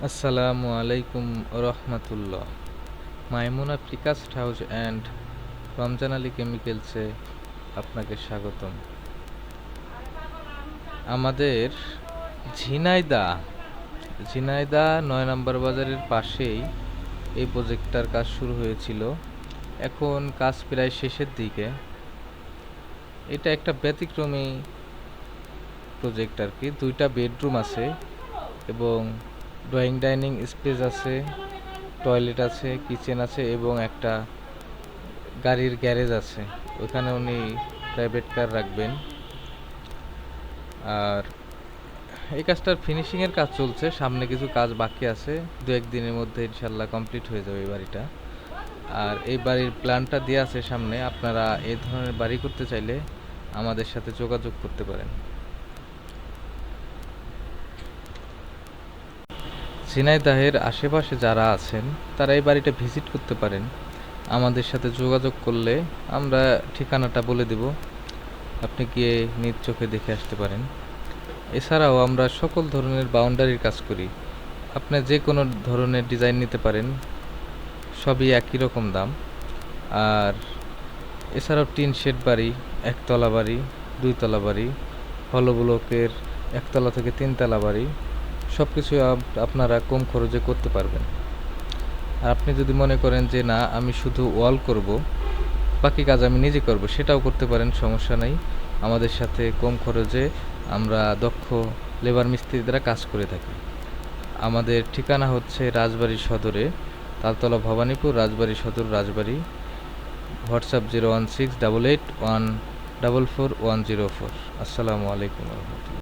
আসসালামু আলাইকুম রহমতুল্লাহ। Maimuna precast house and Ramzan Ali কেমিক্যালসে আপনাকে স্বাগতম। আমাদের ঝিনাইদা ঝিনাইদা ৯ নম্বর বাজারের পাশেই এই প্রজেক্টটার কাজ শুরু হয়েছিল। এখন কাজ প্রায় শেষের দিকে। এটা একটা ব্যতিক্রমী প্রজেক্ট আর কি। 2টা বেডরুম আছে এবং ড্রয়িং ডাইনিং স্পেস আছে, টয়লেট আছে, কিচেন আছে এবং একটা গাড়ির গ্যারেজ আছে। ওখানে উনি প্রাইভেট কার রাখবেন। আর এই কাজটার ফিনিশিংয়ের কাজ চলছে, সামনে কিছু কাজ বাকি আছে। 2-1 দিনের মধ্যে ইনশাল্লাহ কমপ্লিট হয়ে যাবে এই বাড়িটা। আর এই বাড়ির প্ল্যানটা দেওয়া আছে সামনে। আপনারা এই ধরনের বাড়ি করতে চাইলে আমাদের সাথে যোগাযোগ করতে পারেন। ঝিনাইদহের আশেপাশে যারা আছেন তারা এই বাড়িটা ভিজিট করতে পারেন। আমাদের সাথে যোগাযোগ করলে আমরা ঠিকানাটা বলে দেব, আপনি গিয়ে নিজ চোখে দেখে আসতে পারেন। এছাড়াও আমরা সকল ধরনের বাউন্ডারির কাজ করি। আপনি যে কোনো ধরনের ডিজাইন নিতে পারেন, সবই একই রকম দাম। আর এছাড়াও টিন শেড বাড়ি, একতলা বাড়ি, 2তলা বাড়ি, হলো ব্লকের 1তলা থেকে 3তলা বাড়ি, সব কিছু আপনারা কম খরচে করতে পারবেন। আর আপনি যদি মনে করেন যে না, আমি শুধু ওয়াল করব, বাকি কাজ আমি নিজে করব, সেটাও করতে পারেন, সমস্যা নেই। আমাদের সাথে কম খরচে আমরা দক্ষ লেবার মিস্ত্রি দ্বারা কাজ করে থাকি। আমাদের ঠিকানা হচ্ছে রাজবাড়ী সদরে, তালতলা ভবানীপুর, রাজবাড়ী সদর, রাজবাড়ী। হোয়াটসঅ্যাপ 01688144104। আসসালামু আলাইকুম রহমতুল্লাহ।